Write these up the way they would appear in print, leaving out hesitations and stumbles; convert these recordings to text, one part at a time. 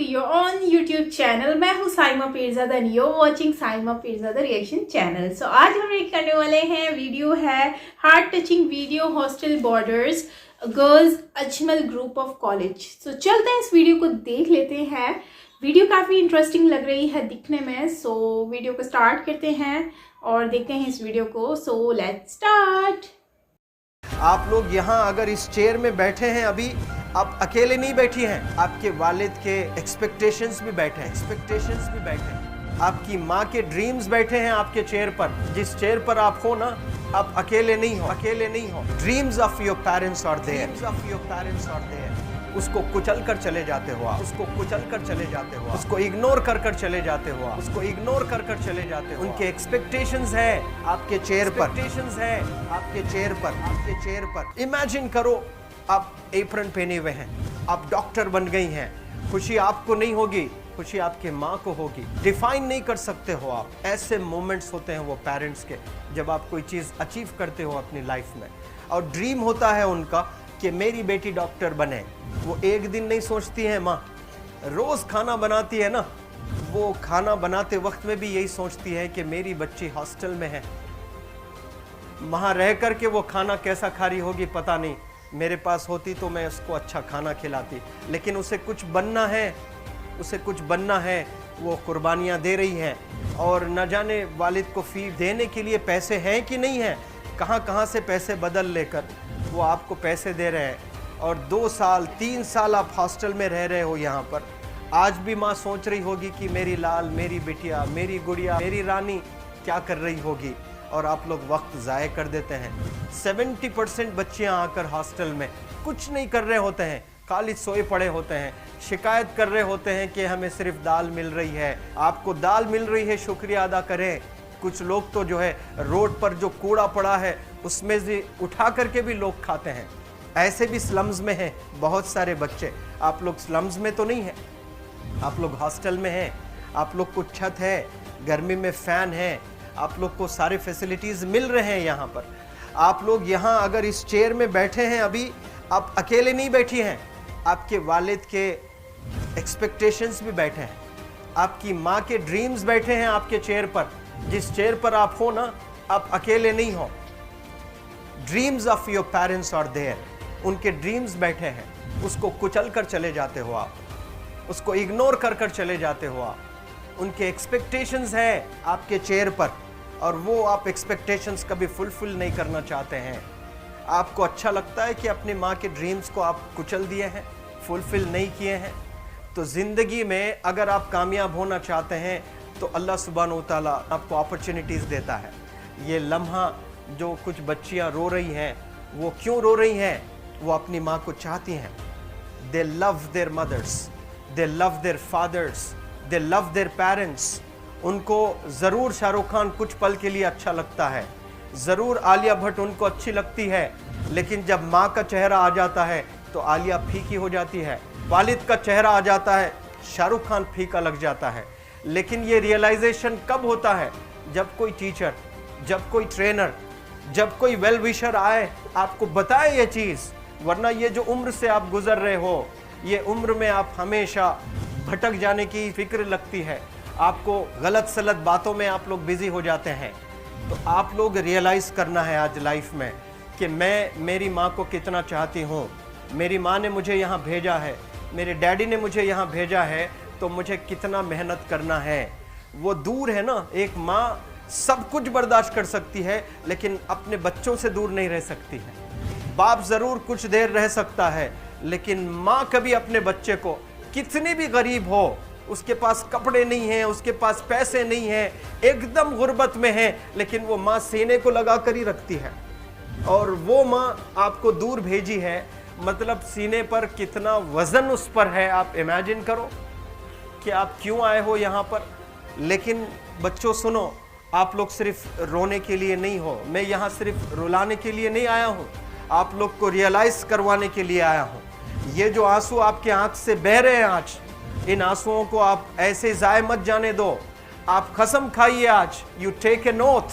to your own YouTube channel। मैं हूँ Saima Pirzada and you're watching Saima Pirzada reaction channel. So आज हम एक करने वाले हैं, वीडियो है heart touching video, hostel borders girls Ajmal group of college. So चलते हैं इस वीडियो को देख लेते हैं। वीडियो काफ़ी इंटरेस्टिंग लग रही है दिखने में। सो वीडियो को स्टार्ट करते हैं और देखते हैं इस वीडियो को। So let's start. आप लोग यहाँ अगर इस चेयर में बैठे हैं अभी, आप अकेले नहीं बैठी हैं, आपके वालिद के एक्सपेक्टेशंस भी बैठे हैं, आपकी माँ के ड्रीम्स बैठे हैं आपके चेयर पर। जिस चेयर पर आप हो ना, आप अकेले नहीं हो। Dreams of your parents are there. उसको कुचल कर चले जाते हो आप, उसको इग्नोर कर चले जाते हो आप, उनके एक्सपेक्टेशंस है आपके चेयर पर। इमेजिन करो आप एप्रन पहने हुए हैं, आप डॉक्टर बन गई हैं। खुशी आपको नहीं होगी, खुशी आपके माँ को होगी। डिफाइन नहीं कर सकते हो आप। ऐसे मोमेंट्स होते हैं वो पेरेंट्स के, जब आप कोई चीज़ अचीव करते हो अपनी लाइफ में और ड्रीम होता है उनका कि मेरी बेटी डॉक्टर बने। वो एक दिन नहीं सोचती है माँ, रोज़ खाना बनाती है ना, वो खाना बनाते वक्त में भी यही सोचती है कि मेरी बच्ची हॉस्टल में है, वहाँ रह कर के वो खाना कैसा खा रही होगी पता नहीं। मेरे पास होती तो मैं उसको अच्छा खाना खिलाती, लेकिन उसे कुछ बनना है, वो कुर्बानियाँ दे रही हैं और न जाने वालिद को फ़ी देने के लिए पैसे हैं कि नहीं हैं। कहाँ से पैसे बदल लेकर वो आपको पैसे दे रहे हैं और 2 साल 3 साल आप हॉस्टल में रह रहे हो यहाँ पर। आज भी माँ सोच रही होगी कि मेरी लाल, मेरी बिटिया, मेरी गुड़िया, मेरी रानी क्या कर रही होगी, और आप लोग वक्त ज़ाय कर देते हैं। 70% बच्चियाँ आकर हॉस्टल में कुछ नहीं कर रहे होते हैं, खाली सोए पड़े होते हैं, शिकायत कर रहे होते हैं कि हमें सिर्फ दाल मिल रही है। आपको दाल मिल रही है, शुक्रिया अदा करें। कुछ लोग तो जो है रोड पर जो कूड़ा पड़ा है उसमें से उठा करके भी लोग खाते हैं। ऐसे भी स्लम्स में हैं बहुत सारे बच्चे। आप लोग स्लम्स में तो नहीं हैं, आप लोग हॉस्टल में हैं। आप लोग को छत है, गर्मी में फ़ैन है, आप लोग को सारे फैसिलिटीज़ मिल रहे हैं यहाँ पर। आप लोग यहाँ अगर इस चेयर में बैठे हैं अभी, आप अकेले नहीं बैठी हैं, आपके वालिद के एक्सपेक्टेशंस भी बैठे हैं, आपकी माँ के ड्रीम्स बैठे हैं आपके चेयर पर। जिस चेयर पर आप हो ना, आप अकेले नहीं हो। Dreams of your parents are there. उनके ड्रीम्स बैठे हैं, उसको कुचल कर चले जाते हो आप, उसको इग्नोर कर चले जाते हो आप। उनके एक्सपेक्टेशंस है आपके चेयर पर और वो आप एक्सपेक्टेशंस कभी फुलफिल नहीं करना चाहते हैं। आपको अच्छा लगता है कि अपनी माँ के ड्रीम्स को आप कुचल दिए हैं, फुलफिल नहीं किए हैं। तो ज़िंदगी में अगर आप कामयाब होना चाहते हैं तो अल्लाह सुब्हान व तआला आपको अपॉर्चुनिटीज़ देता है। ये लम्हा जो कुछ बच्चियाँ रो रही हैं, वो क्यों रो रही हैं? वो अपनी माँ को चाहती हैं। They love their mothers, they love their fathers, they love their parents. उनको ज़रूर शाहरुख खान कुछ पल के लिए अच्छा लगता है, ज़रूर आलिया भट्ट उनको अच्छी लगती है, लेकिन जब माँ का चेहरा आ जाता है तो आलिया फीकी हो जाती है। वालिद का चेहरा आ जाता है, शाहरुख खान फीका लग जाता है। लेकिन ये रियलाइजेशन कब होता है? जब कोई टीचर, जब कोई ट्रेनर, जब कोई वेल विशर आए, आपको बताए ये चीज़। वरना ये जो उम्र से आप गुजर रहे हो, ये उम्र में आप हमेशा भटक जाने की फिक्र लगती है, आपको गलत सलत बातों में आप लोग बिजी हो जाते हैं। तो आप लोग रियलाइज़ करना है आज लाइफ में कि मैं मेरी माँ को कितना चाहती हूँ। मेरी माँ ने मुझे यहाँ भेजा है, मेरे डैडी ने मुझे यहाँ भेजा है, तो मुझे कितना मेहनत करना है। वो दूर है ना, एक माँ सब कुछ बर्दाश्त कर सकती है लेकिन अपने बच्चों से दूर नहीं रह सकती है। बाप ज़रूर कुछ देर रह सकता है, लेकिन माँ कभी अपने बच्चे को, कितनी भी गरीब हो, उसके पास कपड़े नहीं हैं, उसके पास पैसे नहीं हैं, एकदम गुर्बत में है, लेकिन वो माँ सीने को लगा कर ही रखती है। और वो माँ आपको दूर भेजी है, मतलब सीने पर कितना वज़न उस पर है। आप इमेजिन करो कि आप क्यों आए हो यहाँ पर। लेकिन बच्चों सुनो, आप लोग सिर्फ रोने के लिए नहीं हो, मैं यहाँ सिर्फ रुलाने के लिए नहीं आया हूँ, आप लोग को रियलाइज़ करवाने के लिए आया हूँ। ये जो आंसू आपके आँख से बह रहे हैं आज, इन आंसुओं को आप ऐसे ज़ाय मत जाने दो। आप कसम खाइए आज, you take a note,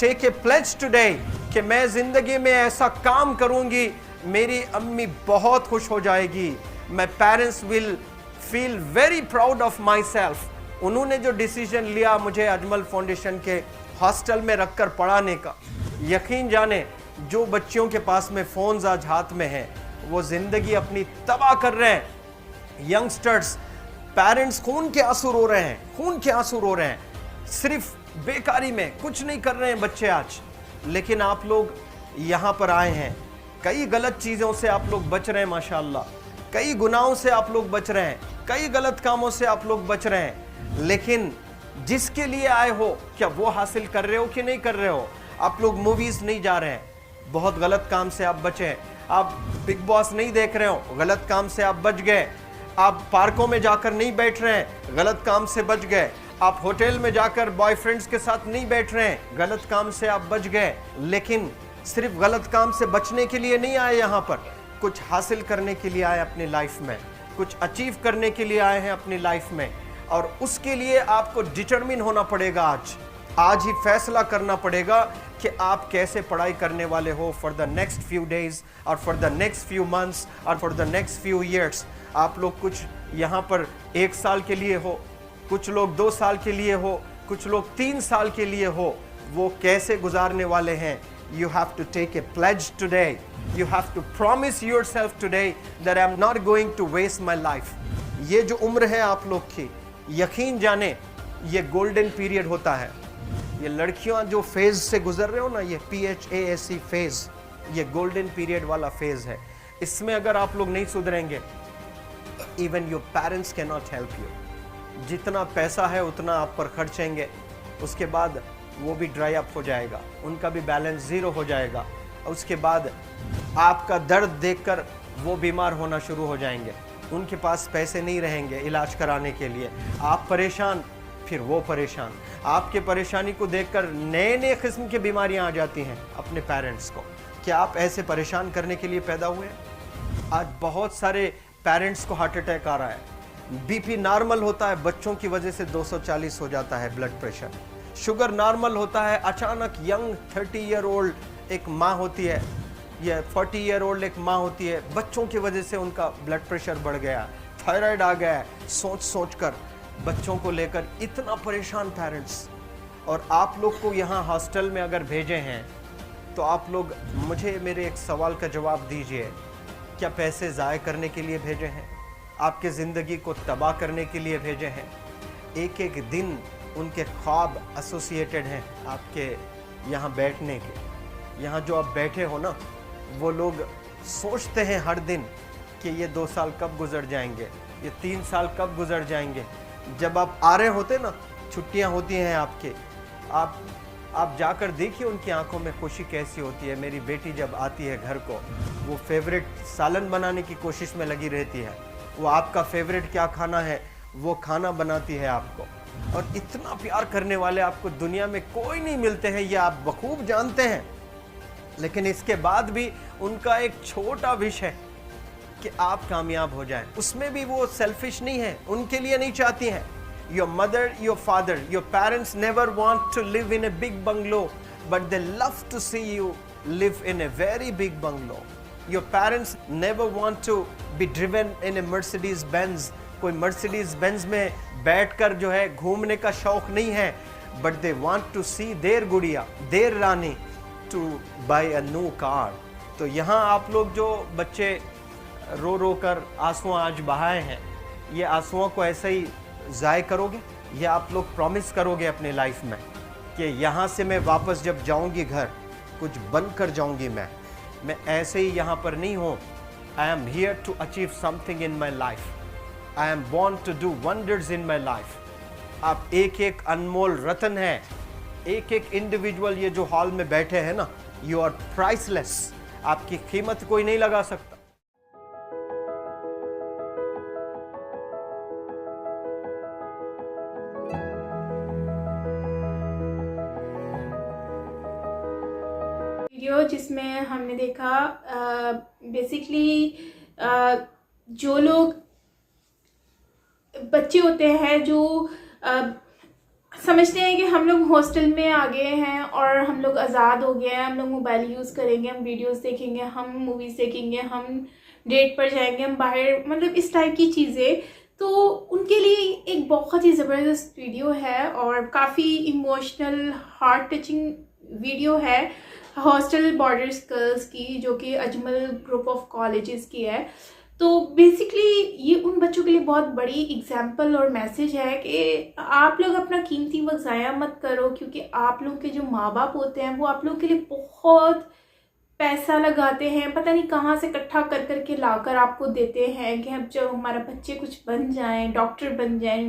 take a pledge today कि मैं ज़िंदगी में ऐसा काम करूँगी, मेरी अम्मी बहुत खुश हो जाएगी। My parents will feel very proud of my self. उन्होंने जो डिसीजन लिया मुझे अजमल फाउंडेशन के हॉस्टल में रखकर पढ़ाने का, यकीन जाने जो बच्चियों के पास में फोन्स आज हाथ में हैं वो जिंदगी अपनी तबाह कर रहे हैं। यंगस्टर्स, पेरेंट्स खून के आंसू रो रहे हैं, खून के आंसू रो रहे हैं, सिर्फ बेकारी में कुछ नहीं कर रहे हैं बच्चे आज। लेकिन आप लोग यहाँ पर आए हैं, कई गलत चीज़ों से आप लोग बच रहे हैं माशाल्लाह, कई गुनाहों से आप लोग बच रहे हैं, कई गलत कामों से आप लोग बच रहे हैं। लेकिन जिसके लिए आए हो क्या वो हासिल कर रहे हो कि नहीं कर रहे हो? आप लोग मूवीज़ नहीं जा रहे हैं, बहुत गलत काम से आप बचे हैं। आप बिग बॉस नहीं देख रहे हो, गलत काम से आप बच गए। आप पार्कों में जाकर नहीं बैठ रहे हैं, गलत काम से बच गए। आप होटल में जाकर बॉयफ्रेंड्स के साथ नहीं बैठ रहे हैं, गलत काम से आप बच गए। लेकिन सिर्फ गलत काम से बचने के लिए नहीं आए यहाँ पर, कुछ हासिल करने के लिए आए अपनी लाइफ में, कुछ अचीव करने के लिए आए हैं अपनी लाइफ में। और उसके लिए आपको डिटरमिन होना पड़ेगा। आज ही फैसला करना पड़ेगा कि आप कैसे पढ़ाई करने वाले हो for the next few days और for the next few months और for the next few years. आप लोग कुछ यहाँ पर 1 साल के लिए हो, कुछ लोग 2 साल के लिए हो, कुछ लोग 3 साल के लिए हो, वो कैसे गुजारने वाले हैं? You have to take a pledge today. You have to promise yourself today that I'm not going to waste my life. ये जो उम्र है आप लोग की, यकीन जाने ये गोल्डन पीरियड होता है। ये लड़कियां जो फेज से गुजर रहे हो ना, ये PHASE फेज, ये गोल्डन पीरियड वाला फेज है। इसमें अगर आप लोग नहीं सुधरेंगे, even your parents can not help you. जितना पैसा है उतना आप पर खर्चेंगे, उसके बाद वो भी ड्राई अप हो जाएगा, उनका भी बैलेंस ज़ीरो हो जाएगा। उसके बाद आपका दर्द देखकर वो बीमार होना शुरू हो जाएंगे, उनके पास पैसे नहीं रहेंगे इलाज कराने के लिए। आप परेशान, फिर वो परेशान। आपके परेशानी को देखकर नए नए किस्म की बीमारियां आ जाती हैं अपने पेरेंट्स को। क्या आप ऐसे परेशान करने के लिए पैदा हुए? आज बहुत सारे पेरेंट्स को हार्ट अटैक आ रहा है, BP नॉर्मल होता है, बच्चों की वजह से 240 हो जाता है ब्लड प्रेशर। शुगर नॉर्मल होता है, अचानक यंग 30 ईयर ओल्ड एक माँ होती है या 40 ईयर ओल्ड एक माँ होती है, बच्चों की वजह से उनका ब्लड प्रेशर बढ़ गया, थायराइड आ गया है। सोच कर बच्चों को लेकर इतना परेशान पेरेंट्स। और आप लोग को यहाँ हॉस्टल में अगर भेजे हैं तो आप लोग मुझे मेरे एक सवाल का जवाब दीजिए, क्या पैसे ज़ाय करने के लिए भेजे हैं? आपके ज़िंदगी को तबाह करने के लिए भेजे हैं? एक एक दिन उनके ख्वाब एसोसिएटेड हैं आपके यहाँ बैठने के। यहाँ जो आप बैठे हो ना, वो लोग सोचते हैं हर दिन कि ये 2 साल कब गुजर जाएंगे, ये 3 साल कब गुजर जाएंगे। जब आप आ रहे होते ना, छुट्टियाँ होती हैं आपके, आप जाकर देखिए उनकी आंखों में खुशी कैसी होती है। मेरी बेटी जब आती है घर को, वो फेवरेट सालन बनाने की कोशिश में लगी रहती है, वो आपका फेवरेट क्या खाना है वो खाना बनाती है आपको। और इतना प्यार करने वाले आपको दुनिया में कोई नहीं मिलते हैं, ये आप बखूब जानते हैं। लेकिन इसके बाद भी उनका एक छोटा विश है कि आप कामयाब हो जाएं। उसमें भी वो सेल्फिश नहीं है, उनके लिए नहीं चाहती हैं। Your mother, your father, your parents never want to live in a big bungalow, but they love to see you live in a very big bungalow. Your parents never want to be driven in a Mercedes Benz. कोई Mercedes Benz में बैठकर जो है घूमने का शौक नहीं है, but they want to see their गुड़िया, their Rani to buy a new car. तो यहाँ आप लोग जो बच्चे रो रो कर आंसू आज बहाए हैं, ये आंसुओं को ऐसे ही ज़ाय करोगे या आप लोग प्रॉमिस करोगे अपने लाइफ में कि यहाँ से मैं वापस जब जाऊँगी घर, कुछ बन कर जाऊँगी। मैं ऐसे ही यहाँ पर नहीं हूँ। I am here to achieve something in my life, I am born to do wonders in my life. आप एक एक अनमोल रतन है, एक एक इंडिविजुअल ये जो हॉल में बैठे हैं ना, यू आर प्राइसलेस। आपकी कीमत कोई नहीं लगा सकता। वीडियो जिसमें हमने देखा बेसिकली जो लोग बच्चे होते हैं जो समझते हैं कि हम लोग हॉस्टल में आ गए हैं और हम लोग आज़ाद हो गए हैं, हम लोग मोबाइल यूज़ करेंगे, हम वीडियोस देखेंगे, हम मूवीज़ देखेंगे, हम डेट पर जाएंगे, हम बाहर, मतलब इस टाइप की चीज़ें। तो उनके लिए एक बहुत ही ज़बरदस्त वीडियो है और काफ़ी इमोशनल हार्ट टचिंग वीडियो है हॉस्टल बॉर्डर्स गर्ल्स की, जो कि अजमल ग्रुप ऑफ कॉलेजेस की है। तो बेसिकली ये उन बच्चों के लिए बहुत बड़ी एग्जाम्पल और मैसेज है कि आप लोग अपना कीमती वक्त ज़ाया मत करो, क्योंकि आप लोग के जो माँ बाप होते हैं वो आप लोग के लिए बहुत पैसा लगाते हैं, पता नहीं कहाँ से इकट्ठा कर करके लाकर आपको देते हैं कि अब जब हमारा बच्चे कुछ बन जाएं, डॉक्टर बन जाएं,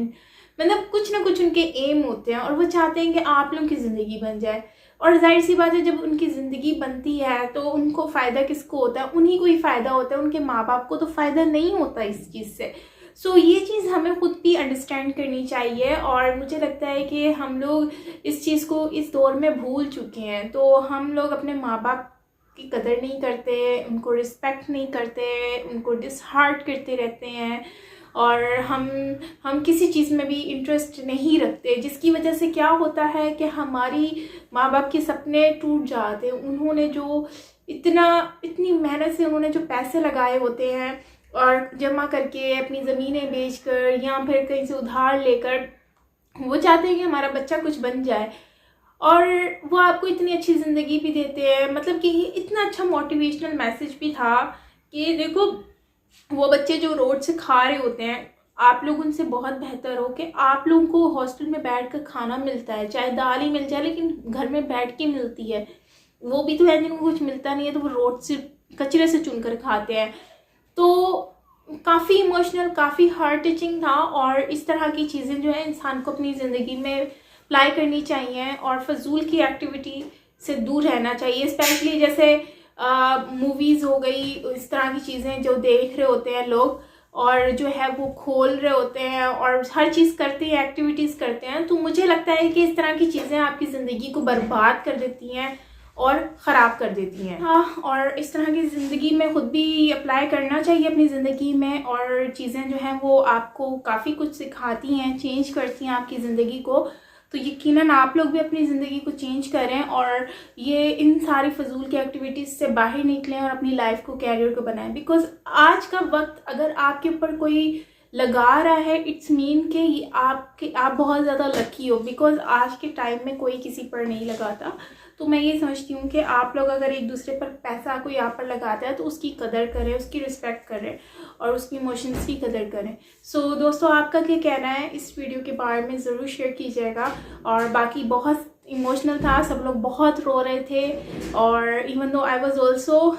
मतलब कुछ ना कुछ उनके एम होते हैं और वो चाहते हैं कि आप लोगों की ज़िंदगी बन जाए। और जाहिर सी बात है, जब उनकी ज़िंदगी बनती है तो उनको फ़ायदा किसको होता है? उन्हीं को ही फ़ायदा होता है, उनके माँ बाप को तो फ़ायदा नहीं होता इस चीज़ से। सो ये चीज़ हमें खुद भी अंडरस्टैंड करनी चाहिए और मुझे लगता है कि हम लोग इस चीज़ को इस दौर में भूल चुके हैं। तो हम लोग अपने माँ बाप की कदर नहीं करते, उनको रिस्पेक्ट नहीं करते, उनको डिसहार्ट करते रहते हैं और हम किसी चीज़ में भी इंटरेस्ट नहीं रखते, जिसकी वजह से क्या होता है कि हमारी माँ बाप के सपने टूट जाते हैं। उन्होंने जो इतनी मेहनत से उन्होंने जो पैसे लगाए होते हैं और जमा करके अपनी ज़मीनें बेचकर या फिर कहीं से उधार लेकर, वो चाहते हैं कि हमारा बच्चा कुछ बन जाए और वो आपको इतनी अच्छी ज़िंदगी भी देते हैं। मतलब कि इतना अच्छा मोटिवेशनल मैसेज भी था कि देखो, वो बच्चे जो रोड से खा रहे होते हैं, आप लोग उनसे बहुत बेहतर हो कि आप लोगों को हॉस्टल में बैठ कर खाना मिलता है, चाहे दाल ही मिल जाए लेकिन घर में बैठ के मिलती है। वो भी तो है जिनको कुछ मिलता नहीं है, तो वो रोड से कचरे से चुन कर खाते हैं। तो काफ़ी इमोशनल, काफ़ी हार्ट टचिंग था और इस तरह की चीज़ें जो है इंसान को अपनी ज़िंदगी में अप्लाई करनी चाहिए और फजूल की एक्टिविटी से दूर रहना चाहिए। स्पेशली जैसे मूवीज़ हो गई, इस तरह की चीज़ें जो देख रहे होते हैं लोग और जो है वो खोल रहे होते हैं और हर चीज़ करते हैं, एक्टिविटीज़ करते हैं। तो मुझे लगता है कि इस तरह की चीज़ें आपकी ज़िंदगी को बर्बाद कर देती हैं और ख़राब कर देती हैं। हाँ, और इस तरह की ज़िंदगी में ख़ुद भी अप्लाई करना चाहिए अपनी ज़िंदगी में और चीज़ें जो हैं वो आपको काफ़ी कुछ सिखाती हैं, चेंज करती हैं आपकी ज़िंदगी को। तो यकीनन आप लोग भी अपनी ज़िंदगी को चेंज करें और ये इन सारी फजूल की एक्टिविटीज़ से बाहर निकलें और अपनी लाइफ को, कैरियर को बनाएं। बिकॉज आज का वक्त अगर आपके ऊपर कोई लगा रहा है, इट्स मीन कि आप बहुत ज़्यादा लकी हो, बिकॉज आज के टाइम में कोई किसी पर नहीं लगाता। तो मैं ये समझती हूँ कि आप लोग अगर एक दूसरे पर पैसा कोई आप पर लगाता है तो उसकी कदर करें, उसकी रिस्पेक्ट करें और उसकी इमोशंस की कदर करें। सो दोस्तों, आपका क्या कहना है इस वीडियो के बारे में ज़रूर शेयर कीजिएगा। और बाकी बहुत इमोशनल था, सब लोग बहुत रो रहे थे और even though I was also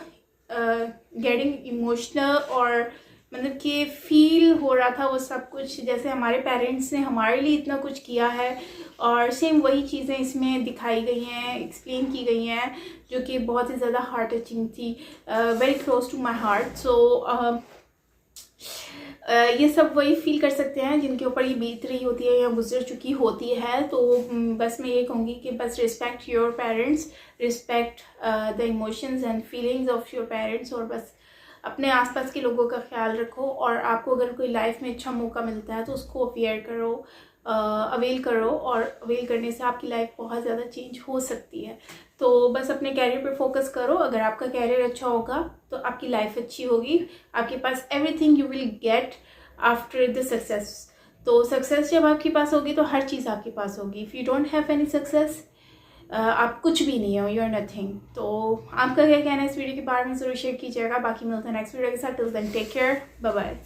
getting emotional और मतलब कि फील हो रहा था वो सब कुछ, जैसे हमारे पेरेंट्स ने हमारे लिए इतना कुछ किया है और सेम वही चीज़ें इसमें दिखाई गई हैं, एक्सप्लेन की गई हैं, जो कि बहुत ही ज़्यादा हार्ट टचिंग थी, very close to my heart. So ये सब वही फील कर सकते हैं जिनके ऊपर ये बीत रही होती है या गुजर चुकी होती है। तो बस मैं ये कहूँगी कि बस respect your parents, respect the emotions and feelings of your parents और बस अपने आसपास के लोगों का ख्याल रखो। और आपको अगर कोई लाइफ में अच्छा मौका मिलता है तो उसको अवेयर करो, अवेल करो और अवेल करने से आपकी लाइफ बहुत ज़्यादा चेंज हो सकती है। तो बस अपने कैरियर पे फोकस करो। अगर आपका कैरियर अच्छा होगा तो आपकी लाइफ अच्छी होगी, आपके पास everything you will get after the success. तो सक्सेस जब आपके पास होगी तो हर चीज़ आपके पास होगी। If you don't have any success, आप कुछ भी नहीं हो, यू आर नथिंग। तो आपका क्या कहना है इस वीडियो के बारे में ज़रूर शेयर कीजिएगा। बाकी मिलते हैं नेक्स्ट वीडियो के साथ। Till then take care, bye bye.